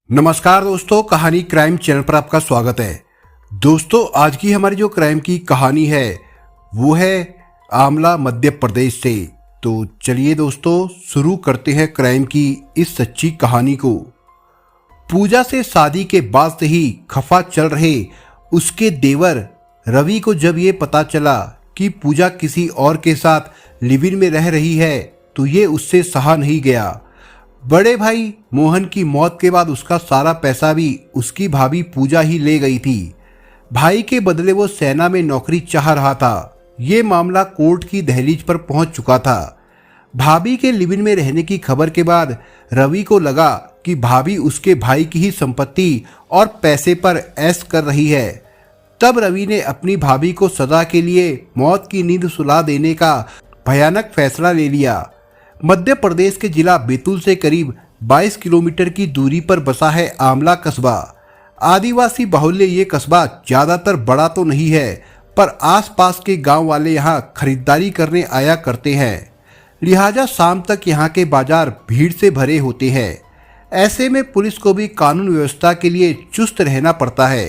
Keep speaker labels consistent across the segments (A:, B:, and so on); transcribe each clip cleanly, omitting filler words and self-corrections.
A: नमस्कार दोस्तों, कहानी क्राइम चैनल पर आपका स्वागत है। दोस्तों, आज की हमारी जो क्राइम की कहानी है वो है आमला मध्य प्रदेश से। तो चलिए दोस्तों, शुरू करते हैं क्राइम की इस सच्ची कहानी को। पूजा से शादी के बाद से ही खफा चल रहे उसके देवर रवि को जब ये पता चला कि पूजा किसी और के साथ लिव इन में रह रही है तो ये उससे सहा नहीं गया। बड़े भाई मोहन की मौत के बाद उसका सारा पैसा भी उसकी भाभी पूजा ही ले गई थी। भाई के बदले वो सेना में नौकरी चाह रहा था। ये मामला कोर्ट की दहलीज पर पहुंच चुका था। भाभी के लिव इन में रहने की खबर के बाद रवि को लगा कि भाभी उसके भाई की ही संपत्ति और पैसे पर ऐश कर रही है। तब रवि ने अपनी भाभी को सदा के लिए मौत की नींद सुला देने का भयानक फैसला ले लिया। मध्य प्रदेश के जिला बैतूल से करीब 22 किलोमीटर की दूरी पर बसा है आमला कस्बा। आदिवासी बाहुल्य ये कस्बा ज़्यादातर बड़ा तो नहीं है, पर आसपास के गांव वाले यहां खरीदारी करने आया करते हैं। लिहाजा शाम तक यहां के बाजार भीड़ से भरे होते हैं। ऐसे में पुलिस को भी कानून व्यवस्था के लिए चुस्त रहना पड़ता है।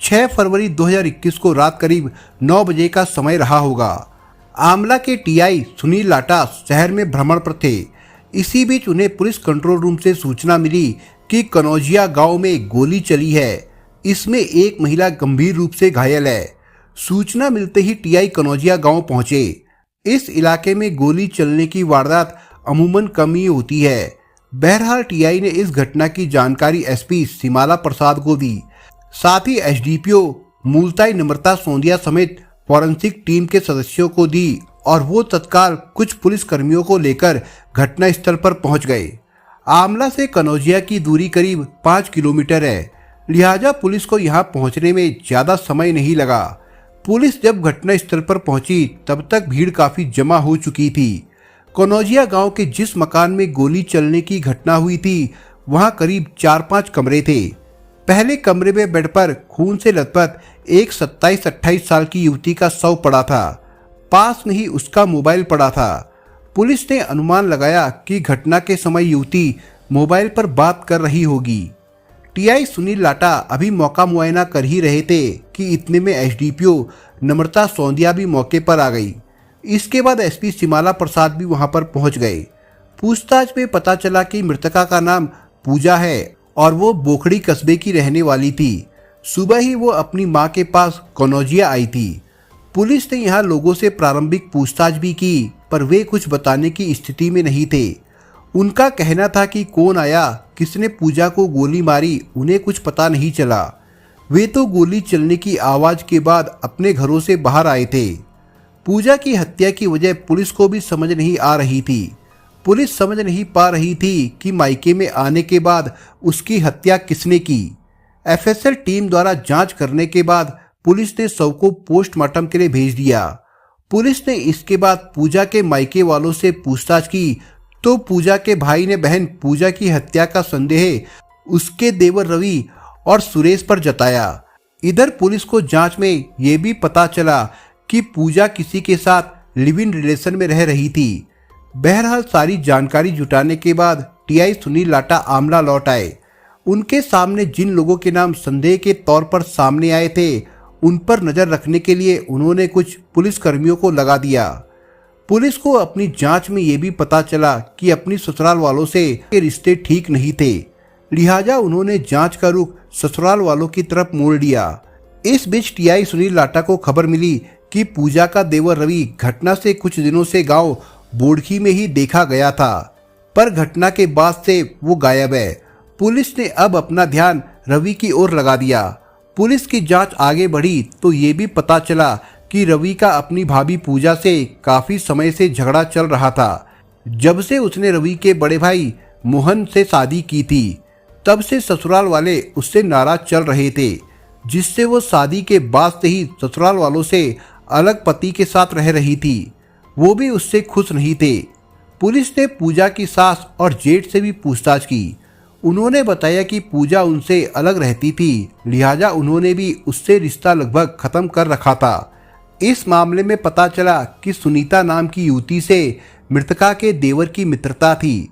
A: 6 फरवरी 2021 को रात करीब 9 बजे का समय रहा होगा। आमला के टीआई सुनील लाटा शहर में भ्रमण पर थे। इसी बीच उन्हें पुलिस कंट्रोल रूम से सूचना मिली कि कनौजिया गांव में गोली चली है। इसमें एक महिला गंभीर रूप से घायल है। सूचना मिलते ही टीआई कनौजिया गांव पहुंचे। इस इलाके में गोली चलने की वारदात अमूमन कम ही होती है। बहरहाल टीआई ने इस घटना की जानकारी एसपी सिमाला प्रसाद को दी। साथ ही एसडीपीओ मूलताई नम्रता सोंदिया समेत फॉरेंसिक टीम के सदस्यों को दी और वो तत्काल कुछ पुलिस कर्मियों को लेकर घटना स्थल पर पहुंच गए। आमला से कनौजिया की दूरी करीब 5 किलोमीटर है, लिहाजा पुलिस को यहां पहुंचने में ज़्यादा समय नहीं लगा। पुलिस जब घटना स्थल पर पहुंची तब तक भीड़ काफ़ी जमा हो चुकी थी। कनौजिया गांव के जिस मकान में गोली चलने की घटना हुई थी वहां करीब 4-5 कमरे थे। पहले कमरे में बेड पर खून से लथपथ एक 27-28 साल की युवती का शव पड़ा था। पास में ही उसका मोबाइल पड़ा था। पुलिस ने अनुमान लगाया कि घटना के समय युवती मोबाइल पर बात कर रही होगी। टीआई सुनील लाटा अभी मौका मुआयना कर ही रहे थे कि इतने में एसडीपीओ नम्रता सोंदिया भी मौके पर आ गई। इसके बाद एसपी सिमाला प्रसाद भी वहां पर पहुंच गए। पूछताछ में पता चला कि मृतका का नाम पूजा है और वो बोखड़ी कस्बे की रहने वाली थी। सुबह ही वो अपनी मां के पास कनौजिया आई थी। पुलिस ने यहाँ लोगों से प्रारंभिक पूछताछ भी की, पर वे कुछ बताने की स्थिति में नहीं थे। उनका कहना था कि कौन आया, किसने पूजा को गोली मारी, उन्हें कुछ पता नहीं चला। वे तो गोली चलने की आवाज़ के बाद अपने घरों से बाहर आए थे। पूजा की हत्या की वजह पुलिस को भी समझ नहीं आ रही थी। पुलिस समझ नहीं पा रही थी कि मायके में आने के बाद उसकी हत्या किसने की। एफएसएल टीम द्वारा जांच करने के बाद पुलिस ने शव को पोस्टमार्टम के लिए भेज दिया। पुलिस ने इसके बाद पूजा के मायके वालों से पूछताछ की तो पूजा के भाई ने बहन पूजा की हत्या का संदेह उसके देवर रवि और सुरेश पर जताया। इधर पुलिस को जांच में यह भी पता चला कि पूजा किसी के साथ लिव इन रिलेशन में रह रही थी। बहरहाल सारी जानकारी जुटाने के बाद टीआई सुनील लाटा आमला लौट आए। उनके सामने जिन लोगों के नाम संदेह के तौर पर सामने आए थे उन पर नज़र रखने के लिए उन्होंने कुछ पुलिस कर्मियों को लगा दिया। पुलिस को अपनी जांच में ये भी पता चला कि अपनी ससुराल वालों से के रिश्ते ठीक नहीं थे, लिहाजा उन्होंने जांच का रुख ससुराल वालों की तरफ मोड़ लिया। इस बीच टीआई सुनील लाटा को खबर मिली कि पूजा का देवर रवि घटना से कुछ दिनों से गाँव बोड़खी में ही देखा गया था, पर घटना के बाद से वो गायब है। पुलिस ने अब अपना ध्यान रवि की ओर लगा दिया। पुलिस की जांच आगे बढ़ी तो ये भी पता चला कि रवि का अपनी भाभी पूजा से काफ़ी समय से झगड़ा चल रहा था। जब से उसने रवि के बड़े भाई मोहन से शादी की थी तब से ससुराल वाले उससे नाराज चल रहे थे, जिससे वो शादी के बाद से ही ससुराल वालों से अलग पति के साथ रह रही थी। वो भी उससे खुश नहीं थे। पुलिस ने पूजा की सास और जेठ से भी पूछताछ की। उन्होंने बताया कि पूजा उनसे अलग रहती थी, लिहाजा उन्होंने भी उससे रिश्ता लगभग खत्म कर रखा था। इस मामले में पता चला कि सुनीता नाम की युवती से मृतका के देवर की मित्रता थी।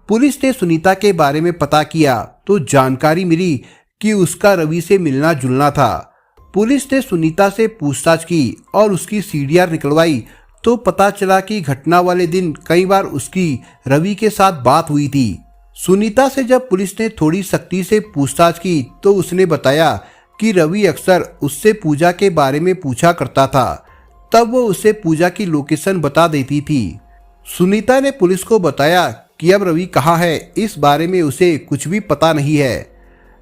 A: पुलिस ने सुनीता के बारे में पता किया तो जानकारी मिली कि उसका रवि से मिलना जुलना था। पुलिस ने सुनीता से पूछताछ की और उसकी सीडीआर निकलवाई तो पता चला कि घटना वाले दिन कई बार उसकी रवि के साथ बात हुई थी। सुनीता से जब पुलिस ने थोड़ी सख्ती से पूछताछ की तो उसने बताया कि रवि अक्सर उससे पूजा के बारे में पूछा करता था, तब वो उसे पूजा की लोकेशन बता देती थी। सुनीता ने पुलिस को बताया कि अब रवि कहाँ है, इस बारे में उसे कुछ भी पता नहीं है।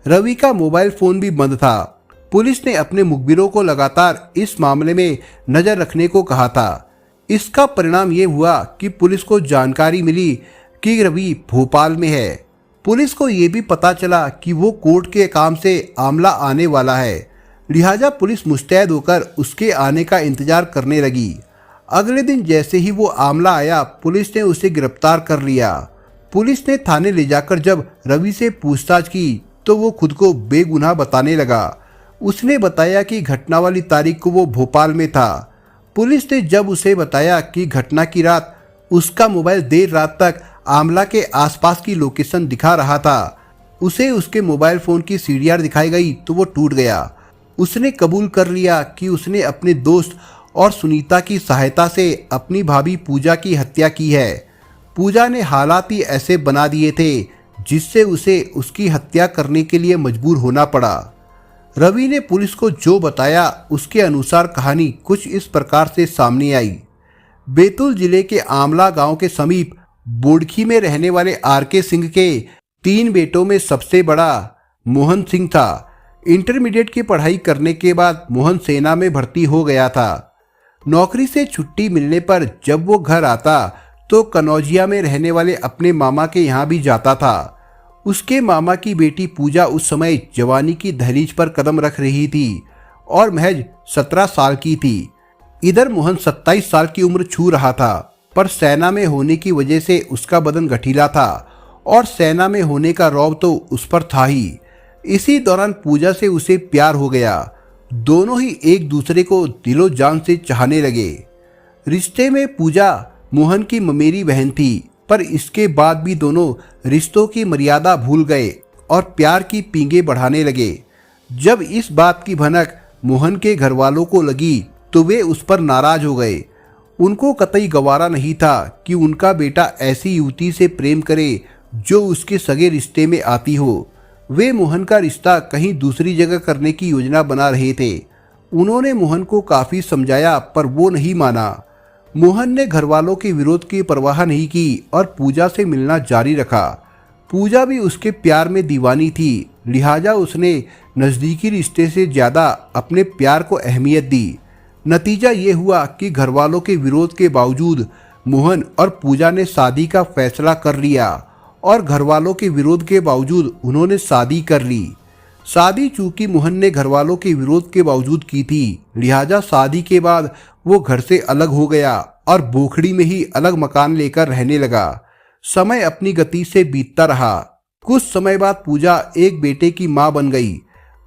A: रवि का मोबाइल फोन भी बंद था। पुलिस ने अपने मुखबिरों को लगातार इस मामले में नजर रखने को कहा था। इसका परिणाम ये हुआ कि पुलिस को जानकारी मिली कि रवि भोपाल में है। पुलिस को ये भी पता चला कि वो कोर्ट के काम से आमला आने वाला है, लिहाजा पुलिस मुस्तैद होकर उसके आने का इंतजार करने लगी। अगले दिन जैसे ही वो आमला आया, पुलिस ने उसे गिरफ्तार कर लिया। पुलिस ने थाने ले जाकर जब रवि से पूछताछ की तो वो खुद को बेगुनाह बताने लगा। उसने बताया कि घटना वाली तारीख को वो भोपाल में था। पुलिस ने जब उसे बताया कि घटना की रात उसका मोबाइल देर रात तक आमला के आसपास की लोकेशन दिखा रहा था, उसे उसके मोबाइल फोन की सीडीआर दिखाई गई तो वो टूट गया। उसने कबूल कर लिया कि उसने अपने दोस्त और सुनीता की सहायता से अपनी भाभी पूजा की हत्या की है। पूजा ने हालात ही ऐसे बना दिए थे जिससे उसे उसकी हत्या करने के लिए मजबूर होना पड़ा। रवि ने पुलिस को जो बताया उसके अनुसार कहानी कुछ इस प्रकार से सामने आई। बैतूल जिले के आमला गांव के समीप बोडखी में रहने वाले आर.के. सिंह के 3 बेटों में सबसे बड़ा मोहन सिंह था। इंटरमीडिएट की पढ़ाई करने के बाद मोहन सेना में भर्ती हो गया था। नौकरी से छुट्टी मिलने पर जब वो घर आता तो कनौजिया में रहने वाले अपने मामा के यहाँ भी जाता था। उसके मामा की बेटी पूजा उस समय जवानी की दहलीज पर कदम रख रही थी और महज 17 साल की थी। इधर मोहन 27 साल की उम्र छू रहा था, पर सेना में होने की वजह से उसका बदन गठीला था और सेना में होने का रौब तो उस पर था ही। इसी दौरान पूजा से उसे प्यार हो गया। दोनों ही एक दूसरे को दिलो जान से चाहने लगे। रिश्ते में पूजा मोहन की ममेरी बहन थी, पर इसके बाद भी दोनों रिश्तों की मर्यादा भूल गए और प्यार की पींगे बढ़ाने लगे। जब इस बात की भनक मोहन के घर वालों को लगी तो वे उस पर नाराज हो गए। उनको कतई गवारा नहीं था कि उनका बेटा ऐसी युवती से प्रेम करे जो उसके सगे रिश्ते में आती हो। वे मोहन का रिश्ता कहीं दूसरी जगह करने की योजना बना रहे थे। उन्होंने मोहन को काफ़ी समझाया पर वो नहीं माना। मोहन ने घरवालों के विरोध की परवाह नहीं की और पूजा से मिलना जारी रखा। पूजा भी उसके प्यार में दीवानी थी, लिहाजा उसने नज़दीकी रिश्ते से ज़्यादा अपने प्यार को अहमियत दी। नतीजा ये हुआ कि घरवालों के विरोध के बावजूद मोहन और पूजा ने शादी का फैसला कर लिया और घरवालों के विरोध के बावजूद उन्होंने शादी कर ली। शादी चूंकि मोहन ने घरवालों के विरोध के बावजूद की थी, लिहाजा शादी के बाद वो घर से अलग हो गया और बोखड़ी में ही अलग मकान लेकर रहने लगा। समय अपनी गति से बीतता रहा। कुछ समय बाद पूजा एक बेटे की मां बन गई।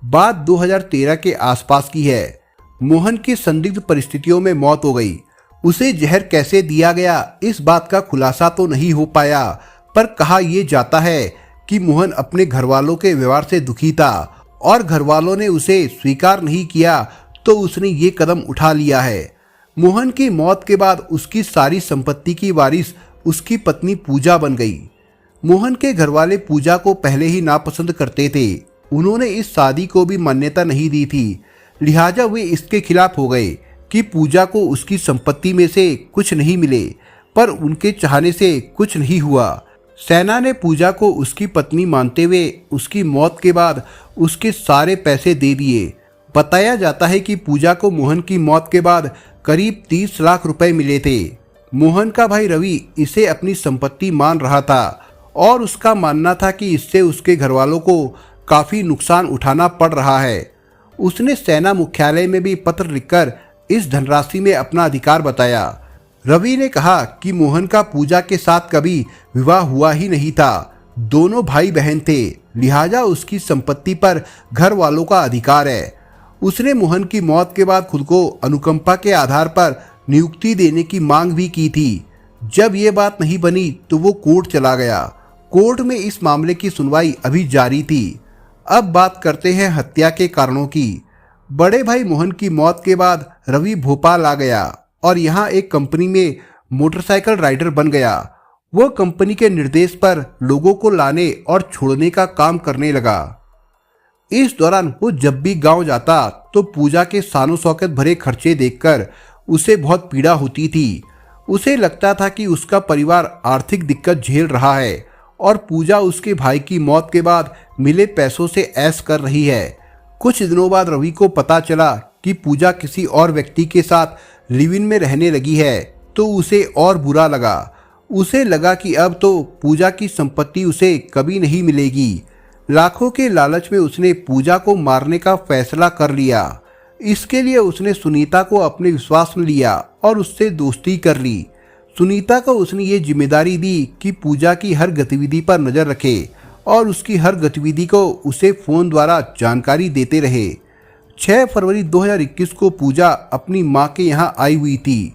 A: बात 2013 के आसपास की है। मोहन की संदिग्ध परिस्थितियों में मौत हो गई। उसे जहर कैसे दिया गया इस बात का खुलासा तो नहीं हो पाया, पर कहा यह जाता है कि मोहन अपने घरवालों के व्यवहार से दुखी था और घरवालों ने उसे स्वीकार नहीं किया तो उसने ये कदम उठा लिया है। मोहन की मौत के बाद उसकी सारी संपत्ति की वारिस उसकी पत्नी पूजा बन गई। मोहन के घरवाले पूजा को पहले ही नापसंद करते थे। उन्होंने इस शादी को भी मान्यता नहीं दी थी, लिहाजा वे इसके खिलाफ हो गए कि पूजा को उसकी संपत्ति में से कुछ नहीं मिले, पर उनके चाहने से कुछ नहीं हुआ। सेना ने पूजा को उसकी पत्नी मानते हुए उसकी मौत के बाद उसके सारे पैसे दे दिए। बताया जाता है कि पूजा को मोहन की मौत के बाद करीब 30 लाख रुपए मिले थे। मोहन का भाई रवि इसे अपनी संपत्ति मान रहा था और उसका मानना था कि इससे उसके घरवालों को काफ़ी नुकसान उठाना पड़ रहा है। उसने सेना मुख्यालय में भी पत्र लिखकर इस धनराशि में अपना अधिकार बताया। रवि ने कहा कि मोहन का पूजा के साथ कभी विवाह हुआ ही नहीं था। दोनों भाई बहन थे, लिहाजा उसकी संपत्ति पर घर वालों का अधिकार है। उसने मोहन की मौत के बाद खुद को अनुकंपा के आधार पर नियुक्ति देने की मांग भी की थी। जब ये बात नहीं बनी तो वो कोर्ट चला गया। कोर्ट में इस मामले की सुनवाई अभी जारी थी। अब बात करते हैं हत्या के कारणों की। बड़े भाई मोहन की मौत के बाद रवि भोपाल आ गया और यहाँ एक कंपनी में मोटरसाइकिल राइडर बन गया। वह कंपनी के निर्देश पर लोगों को लाने और छोड़ने का काम करने लगा। इस दौरान वो जब भी गांव जाता तो पूजा के शानो शौकत भरे खर्चे देखकर उसे बहुत पीड़ा होती थी। उसे लगता था कि उसका परिवार आर्थिक दिक्कत झेल रहा है और पूजा उसके भाई की मौत के बाद मिले पैसों से ऐश कर रही है। कुछ दिनों बाद रवि को पता चला कि पूजा किसी और व्यक्ति के साथ लिव इन में रहने लगी है, तो उसे और बुरा लगा। उसे लगा कि अब तो पूजा की संपत्ति उसे कभी नहीं मिलेगी। लाखों के लालच में उसने पूजा को मारने का फैसला कर लिया। इसके लिए उसने सुनीता को अपने विश्वास में लिया और उससे दोस्ती कर ली। सुनीता को उसने ये जिम्मेदारी दी कि पूजा की हर गतिविधि पर नजर रखे और उसकी हर गतिविधि को उसे फोन द्वारा जानकारी देते रहे। 6 फरवरी 2021 को पूजा अपनी मां के यहां आई हुई थी।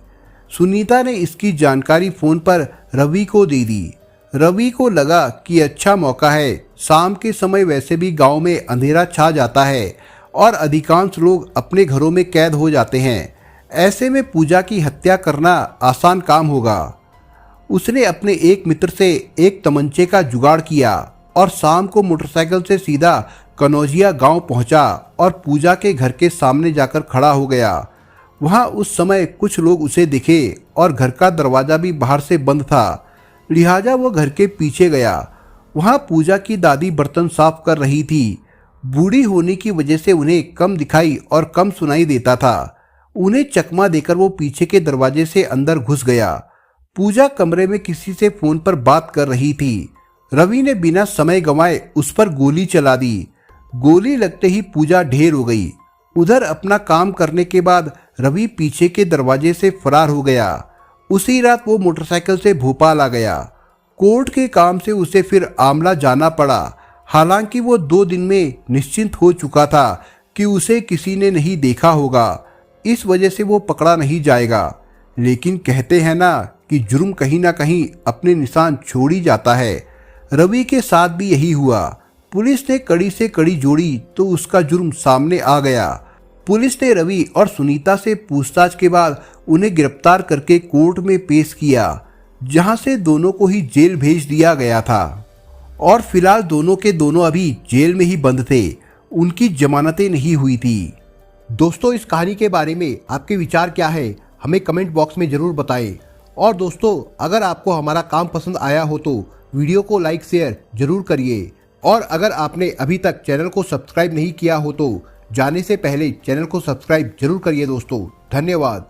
A: सुनीता ने इसकी जानकारी फोन पर रवि को दे दी। रवि को लगा कि अच्छा मौका है। शाम के समय वैसे भी गांव में अंधेरा छा जाता है और अधिकांश लोग अपने घरों में कैद हो जाते हैं। ऐसे में पूजा की हत्या करना आसान काम होगा। उसने अपने एक मित्र से एक तमंचे का जुगाड़ किया और शाम को मोटरसाइकिल से सीधा कनौजिया गांव पहुंचा और पूजा के घर के सामने जाकर खड़ा हो गया। वहां उस समय कुछ लोग उसे दिखे और घर का दरवाजा भी बाहर से बंद था, लिहाजा वो घर के पीछे गया। वहां पूजा की दादी बर्तन साफ कर रही थी। बूढ़ी होने की वजह से उन्हें कम दिखाई और कम सुनाई देता था। उन्हें चकमा देकर वो पीछे के दरवाजे से अंदर घुस गया। पूजा कमरे में किसी से फोन पर बात कर रही थी। रवि ने बिना समय गंवाए उस पर गोली चला दी। गोली लगते ही पूजा ढेर हो गई। उधर अपना काम करने के बाद रवि पीछे के दरवाजे से फरार हो गया। उसी रात वो मोटरसाइकिल से भोपाल आ गया। कोर्ट के काम से उसे फिर आमला जाना पड़ा। हालांकि वो 2 दिन में निश्चिंत हो चुका था कि उसे किसी ने नहीं देखा होगा, इस वजह से वो पकड़ा नहीं जाएगा। लेकिन कहते हैं ना कि जुर्म कहीं ना कहीं अपने निशान छोड़ ही जाता है। रवि के साथ भी यही हुआ। पुलिस ने कड़ी से कड़ी जोड़ी तो उसका जुर्म सामने आ गया। पुलिस ने रवि और सुनीता से पूछताछ के बाद उन्हें गिरफ्तार करके कोर्ट में पेश किया, जहां से दोनों को ही जेल भेज दिया गया था और फिलहाल दोनों के दोनों अभी जेल में ही बंद थे। उनकी जमानतें नहीं हुई थी। दोस्तों, इस कहानी के बारे में आपके विचार क्या है, हमें कमेंट बॉक्स में जरूर बताएं। और दोस्तों, अगर आपको हमारा काम पसंद आया हो तो वीडियो को लाइक शेयर जरूर करिए। और अगर आपने अभी तक चैनल को सब्सक्राइब नहीं किया हो तो जाने से पहले चैनल को सब्सक्राइब जरूर करिए। दोस्तों, धन्यवाद।